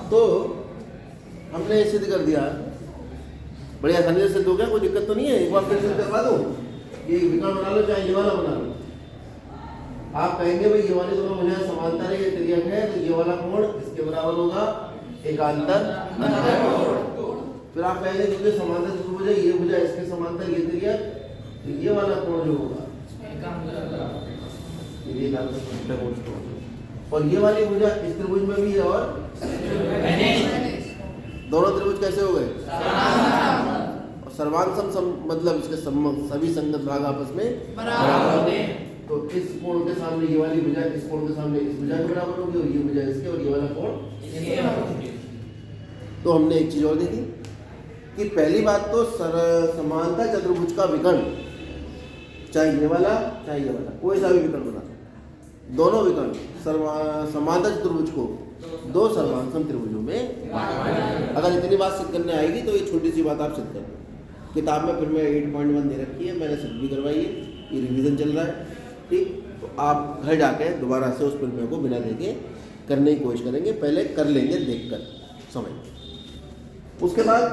तो हमने सिद्ध कर दिया, बड़ी आसानी से सिद्ध हो गया, कोई दिक्कत तो नहीं है। एक बार फिर सिद्ध करवा दूँ, ये विकर्ण बना लो चाहे ये वाला बना लो। आप कहेंगे भाई ये वाले दोनों भुजाएं समांतर है, ये तिर्यक है, तो ये वाला कोण इसके बराबर होगा एकांतर अंतःकोण। फिर आप कहेंगे क्योंकि समांतर चतुर्भुज है, ये भुजा इसके समांतर, ये तिर्यक, तो ये वाला कोण जो होगा ये एकांतर कोण। और ये वाली भुजा इस त्रिभुज में भी है, और दोनों त्रिभुज कैसे हो गए? और सर्वांग सम मतलब इसके सभी संगत भाग आपस में बराबर होते हैं। तो इस कोण के सामने ये वाली भुजा इस कोण के सामने इस भुजा के बराबर होगी, और ये भुजा इसके, और ये वाला कोण इसके। तो हमने एक चीज और देखी कि पहली बात तो समांतर चतुर्भुज का विकर्ण, चाहे ये वाला चाहे ये वाला, कोई सा भी विकर्ण बना, दोनों विकर्ण समांतर चतुर्भुज को दो सर्वांग त्रिभुजों में, अगर इतनी बात सिद्ध करने आएगी तो ये छोटी सी बात आप सिद्ध कर लो। किताब में फिर मैं 8.1 दे रखी है, मैंने सिद्ध भी करवाई है, ये रिवीजन चल रहा है, ठीक। तो आप घर जाके दोबारा से उस प्रमेय को बिना देखे करने की कोशिश करेंगे, पहले कर लेंगे देखकर समझ। उसके बाद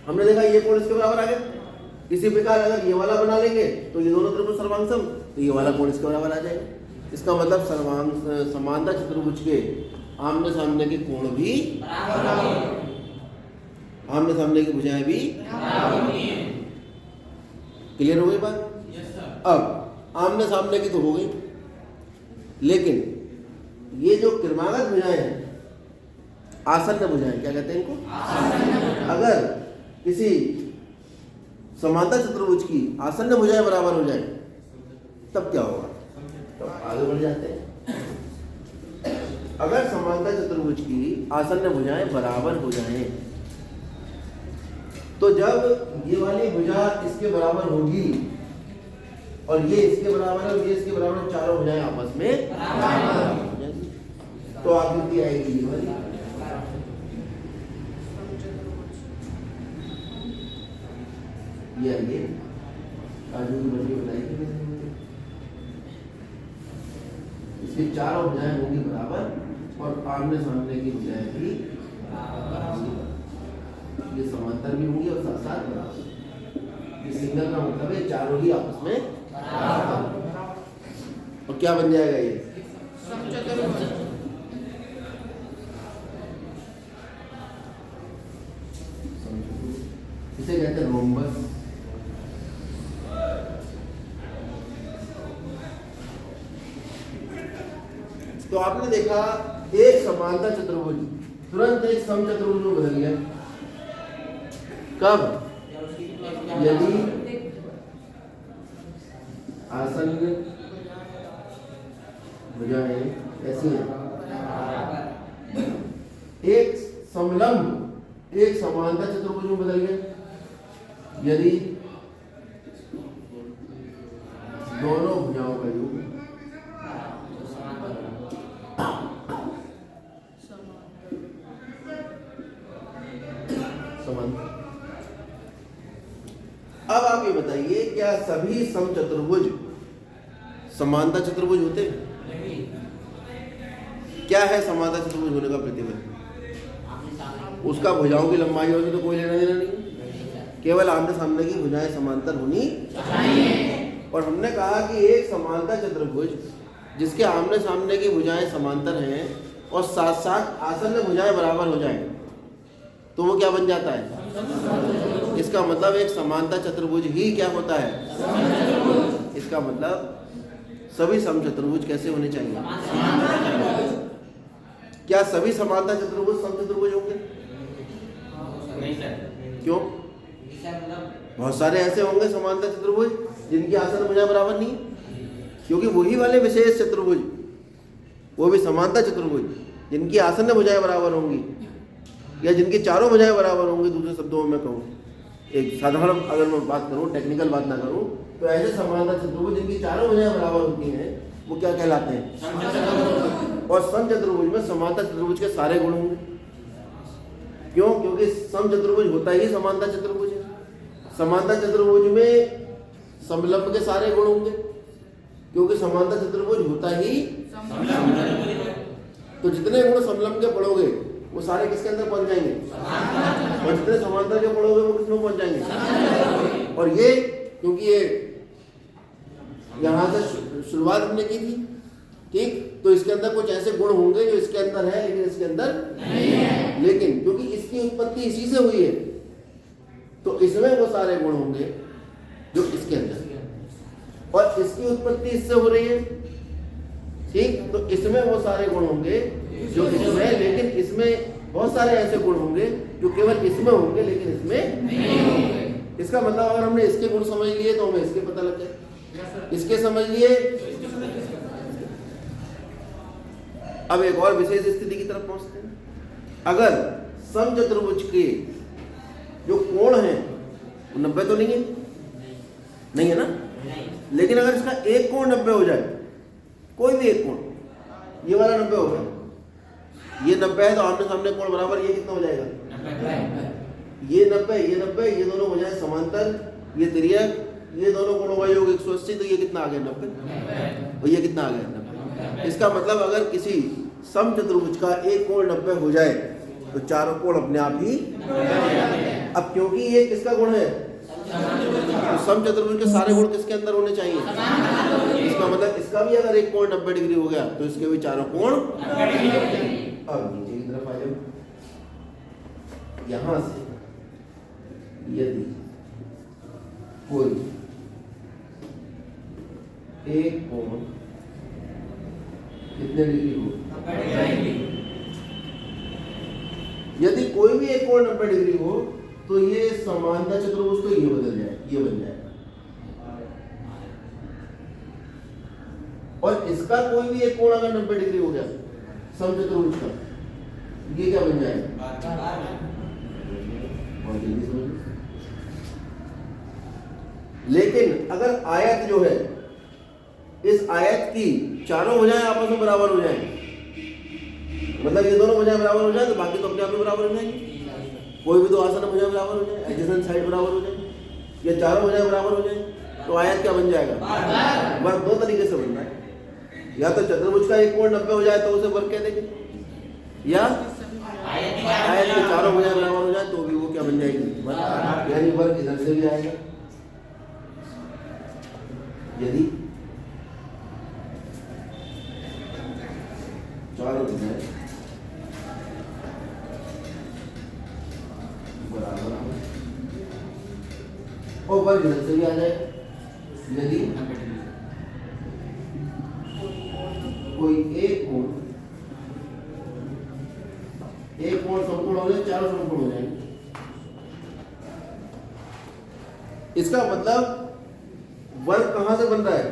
हमने देखा ये कोण इसके बराबर आ गया। इसी प्रकार अगर ये वाला बना लेंगे तो ये दोनों त्रिभुज सर्वांग सम, तो ये वाला कोण इसके बराबर आ जाएगा। इसका मतलब समांतर चतुर्भुज के आमने सामने के कोण भी, आमने सामने की भुजाएं भी। क्लियर हो गई बात? अब आमने सामने की तो हो गई, लेकिन ये जो क्रमागत भुजाएं हैं, आसन्न भुजाएं, क्या कहते हैं इनको? अगर किसी समांतर चतुर्भुज की आसन्न भुजाएं बराबर हो जाए तब क्या होगा? तब आगे बढ़ जाते हैं। अगर समांतर चतुर्भुज की आसन्न भुजाएं बराबर हो जाएं, तो जब ये वाली भुजा इसके बराबर होगी और ये इसके बराबर है और ये इसके बराबर, चारों भुजाएं आपस में बराबर हो जाएंगी, तो आकृति आएगी ये वाली। ये आइए आजू की बड़ी बताइए, इसकी चारों भुजाएं होंगी बराबर और आमने सामने की भुजाएं भी बराबर, ये समांतर भी होंगी और साथ साथ बराबर। ये सिंगल का मतलब है चारों ही आपस में बराबर। और क्या बन जाएगा ये? इसे कहते हैं रोम्बस। तो आपने देखा एक समांतर चतुर्भुज तुरंत एक समचतुर्भुज में बदल गया। कब? यदि आसन्न भुजाएं ऐसी हैं, एक समलंब एक समांतर चतुर्भुज में बदल गया यदि दोनों भुजाओं का योग समांतर। अब आप ये बताइए, क्या सभी समचतुर्भुज समांतर चतुर्भुज होते हैं? क्या है समांतर चतुर्भुज होने का प्रतिबंध? उसका भुजाओं की लंबाई होगी तो कोई लेना देना नहीं, केवल आमने सामने की भुजाएं समांतर होनी चाहिए। और हमने कहा कि एक समांतर चतुर्भुज जिसके आमने सामने की भुजाएं समांतर हैं और साथ साथ आसन्न भुजाएं बराबर हो जाएं, तो वो क्या बन जाता है? इसका मतलब एक समांतर चतुर्भुज ही क्या होता है? इसका मतलब सभी समचतुर्भुज कैसे होने चाहिए? क्या सभी समांतर चतुर्भुज समचतुर्भुज होंगे? नहीं सर। क्यों? बहुत सारे ऐसे होंगे समांतर चतुर्भुज जिनकी आसन्न भुजाएं बराबर नहीं, क्योंकि वही वाले विशेष चतुर्भुज, वो भी समांतर चतुर्भुज जिनकी आसन्न भुजाएं बराबर होंगी या जिनकी चारों भुजाएं बराबर होंगी, दूसरे शब्दों में कहूँ, एक साधारण अगर मैं बात करूँ, टेक्निकल बात ना करूँ, तो ऐसे समांतर चतुर्भुज जिनकी चारों भुजाएं बराबर होती हैं वो क्या कहलाते हैं? और समचतुर्भुज में समांतर चतुर्भुज के सारे गुण होंगे। क्यों? क्योंकि समचतुर्भुज होता ही समांतर चतुर्भुज है। समांतर चतुर्भुज में समलंब के सारे गुण होंगे, क्योंकि समांतर चतुर्भुज होता ही। तो जितने गुण समलंब के पढ़ोगे वो सारे किसके अंदर पहुंच जाएंगे? और जितने समांतर के कोण होंगे वो किसमें पहुंच जाएंगे? और ये क्योंकि ये यहाँ से शुरुआत हमने की थी, ठीक, तो इसके अंदर कुछ ऐसे गुण होंगे जो इसके अंदर है लेकिन इसके अंदर नहीं है। लेकिन क्योंकि इसकी उत्पत्ति इसी से हुई है तो इसमें वो सारे गुण होंगे जो इसके अंदर, और इसकी उत्पत्ति इससे हो रही है, ठीक, तो इसमें वो सारे गुण होंगे जो इसमें, लेकिन इसमें बहुत सारे ऐसे गुण होंगे जो केवल इसमें होंगे लेकिन इसमें नहीं होंगे। इसका मतलब अगर हमने इसके गुण समझ लिए तो हमें इसके पता लग गए, इसके समझ लिए। अब एक और विशेष स्थिति की तरफ पहुंचते हैं। अगर समचतुर्भुज के जो कोण है वो 90 तो नहीं है, नहीं है ना, लेकिन अगर इसका एक कोण 90 हो जाए, कोई भी एक कोण, ये वाला 90 हो गया, ये 90 है तो आमने सामने कोण बराबर, ये कितना हो जाएगा? ये 90, ये 90, ये दोनों हो जाए समांतर, ये तिर्यक, ये दोनों कोणों का योग 180, तो ये कितना आ गया? 90। और ये कितना आ गया? 90। इसका मतलब अगर किसी समचतुर्भुज का एक कोण 90 हो जाए तो चारों कोण अपने आप ही। अब क्योंकि ये किसका गुण है? तो समचतुर्भुज के सारे गुण किसके अंदर होने चाहिए? इसका मतलब इसका भी अगर एक कोण 90 डिग्री हो गया तो इसके भी चारों कोण। अब नीचे की तरफ आ जाओ, यहां से यदि कोई एक कोण कितने डिग्री हो, यदि कोई भी एक कोण 90 डिग्री हो तो ये समांतर चतुर्भुज तो ये बदल जाए, ये बन जाएगा, और इसका कोई भी एक कोण अगर 90 डिग्री हो गया समचतुर्भुज का, ये क्या बन जाएगा? और जल्दी समझो। लेकिन अगर आयत जो है, इस आयत की चारों भुजाएं आपस में बराबर हो जाए, मतलब ये दोनों भुजाएं बराबर हो जाए तो बाकी तो अपने आप में बराबर हो जाएंगे। कोई भी दो आसन भुजाएं बराबर हो जाए, एडजेसेंट साइड बराबर हो जाए, ये चारों भुजाएं बराबर हो जाए तो आयत क्या बन जाएगा? वर्ग दो तरीके से बन रहा है, या तो चतुर्भुज का एक कोण 90 हो जाए तो उसे वर्ग कह देंगे, या आयत के चारों भुजाएं बराबर हो जाए तो भी वो क्या बन जाएगी? वर्ग। यानी वर्ग इधर से भी आएगा। यदि चारों भुजाएं बराबर और वर्ग इधर से भी आ जाए, यदि कोई एक कोण समकोण हो जाए, चारों समकोण हो जाएंगे। इसका मतलब वर्ग कहां से बन रहा है?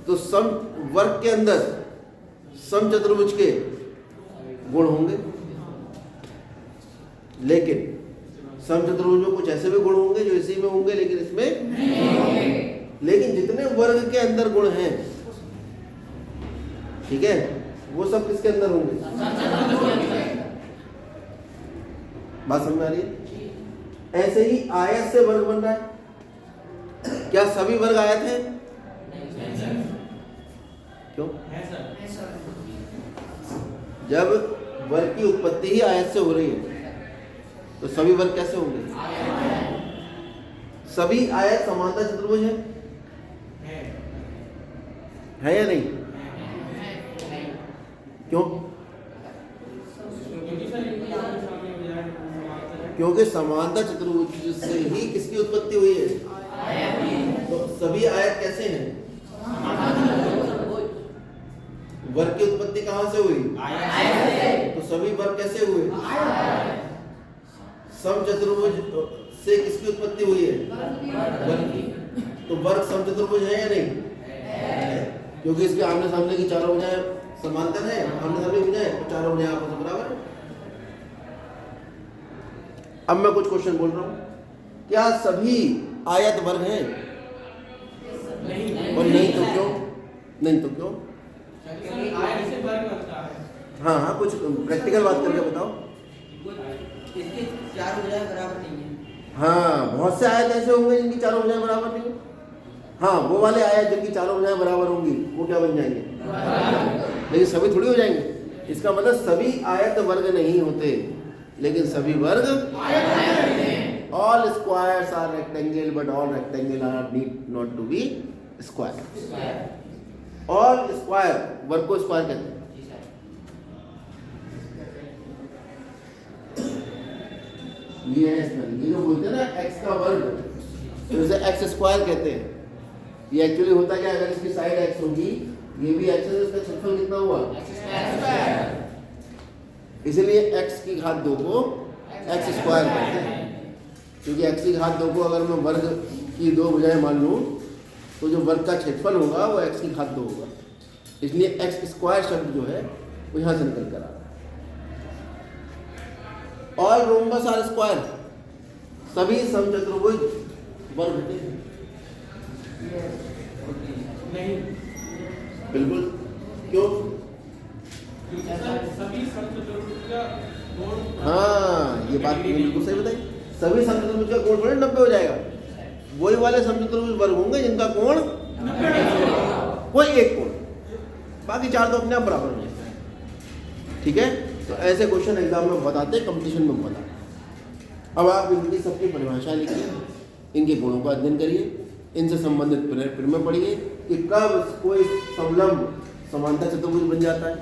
तो सम वर्ग के अंदर समचतुर्भुज के गुण होंगे, लेकिन समचतुर्भुज में कुछ ऐसे भी गुण होंगे जो इसी में होंगे लेकिन इसमें नहीं होंगे। लेकिन जितने वर्ग के अंदर गुण हैं, ठीक है, वो सब किसके अंदर होंगे? बात समझ में आ रही है? ऐसे ही आयत से वर्ग बन रहा है। क्या सभी वर्ग आयत हैं? क्यों? जब वर्ग की उत्पत्ति ही आयत से हो रही है तो सभी वर्ग कैसे होंगे? सभी आयत समांतर चतुर्भुज है या नहीं? क्यों? क्योंकि समांतर चतुर्भुज से ही किसकी उत्पत्ति हुई है? तो सभी आयत कैसे हैं? वर्ग की उत्पत्ति कहां से हुई? तो सभी वर्ग कैसे हुए? समचतुर्भुज से किसकी उत्पत्ति हुई है? वर्ग की। तो वर्ग समचतुर्भुज है या नहीं? क्योंकि इसके आमने सामने की चारों भुजाएं समांतर है, आमने सामने भुजाएं तो चारों भुजाएं आपस में बराबर है। अब मैं कुछ क्वेश्चन बोल रहा हूं, क्या सभी आयत वर्ग हैं? और नहीं तो क्यों? नहीं तो क्यों? हाँ हाँ, कुछ प्रैक्टिकल बात करके बताओ। इसकी चारों भुजाएं बराबर नहीं है। हाँ, बहुत से आयत ऐसे होंगे जिनकी चारों भुजाएं बराबर नहीं है। हाँ, वो वाले आयत जिनकी चारों भुजाएं बराबर होंगी वो क्या बन जाएंगे? लेकिन सभी थोड़ी हो जाएंगे। इसका मतलब सभी आयत वर्ग नहीं होते, लेकिन सभी वर्ग all squares are rectangle, but all rectangle are need not to be square. All square वर्ग को स्क्वायर कहते हैं। ये है इसमें, ये जो बोलते हैं ना एक्स का वर्ग, तो इसे एक्स स्क्वायर कहते हैं। ये एक्चुअली होता क्या, अगर इसकी साइड एक्स होगी, ये भी एक्स है, तो इसका क्षेत्रफल कितना हुआ, इसलिए एक्स की घात 2 को एक्स स्क्वायर कहते हैं। क्योंकि एक्स की घात 2 को अगर मैं वर्ग की 2 बजाय मान लूँ, तो जो वर्ग का क्षेत्रफल होगा वो एक्स की घात 2 होगा। इसलिए एक्स स्क्वायर शब्द जो है वो यहाँ से निकल कर आ रहा है। ऑल रोम्बस आर स्क्वायर, सभी समचतुर्भुज वर्ग होते हैं। नहीं, बिल्कुल, क्यों? सभी समचतुर्भुज का कोण, हाँ, ये बात तुमने बिल्कुल सही बताई। सभी समचतुर्भुज का कोण थोड़े 90 हो जाएगा। वही वाले समचतुर्भुज वर्ग होंगे जिनका कोण कोई एक कोण, बाकी 4 तो अपने आप बराबर हो जाते हैं। ठीक है, तो ऐसे क्वेश्चन एग्जाम में बहुत आते हैं, कंपटीशन में बहुत आते हैं। अब आप इनकी सबकी परिभाषा लिखिए, इनके गुणों का अध्ययन करिए, इनसे संबंधित प्रमेय पढ़िए कि कब कोई समलंब समांतर चतुर्भुज बन जाता है।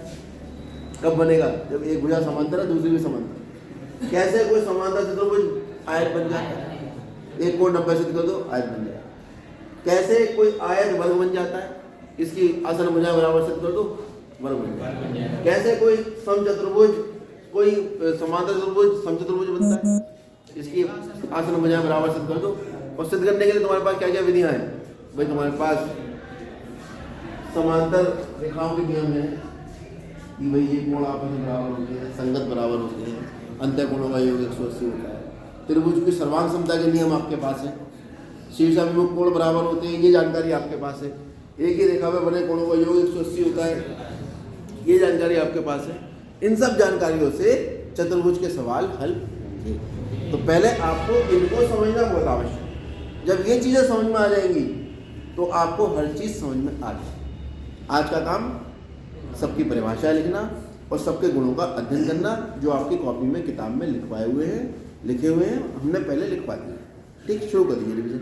कब बनेगा, जब एक भुजा समांतर है दूसरी भी समांतर। कैसे कोई समांतर चतुर्भुज आयत बन जाता है, एक कोण 90 से कर दो आयत बन जाएगा। कैसे कोई आयत वर्ग बन जाता है, इसकी आसन भुजा बराबर से कर दो वर्ग बन जाएगा। कैसे कोई समचतुर्भुज, कोई समांतर चतुर्भुज समचतुर्भुज बनता है, इसकी आसन भुजा बराबर से कर दो। और सिद्ध करने के लिए तुम्हारे पास क्या क्या विधियां हैं भाई, तुम्हारे पास समांतर रेखाओं के नियम है कि भाई ये कोण आपस में बराबर होते हैं, संगत बराबर होते हैं, अंतःकोणों का योग 180 होता है। त्रिभुज की सर्वांग समता के नियम आपके पास है। शीर्षाभिमुख कोण बराबर होते हैं, ये जानकारी आपके पास है। एक ही रेखा में बने कोणों का योग 180 होता है, ये जानकारी आपके पास है। इन सब जानकारियों से चतुर्भुज के सवाल हल होंगे। तो पहले आपको इनको समझना बहुत आवश्यक है। जब ये चीज़ें समझ में आ जाएंगी तो आपको हर चीज़ समझ में आ जाएगी। आज का काम सबकी परिभाषा लिखना और सबके गुणों का अध्ययन करना, जो आपकी कॉपी में किताब में लिखे हुए हैं, हमने पहले लिखवा दिए। ठीक, शुरू कर दीजिए रिविजन।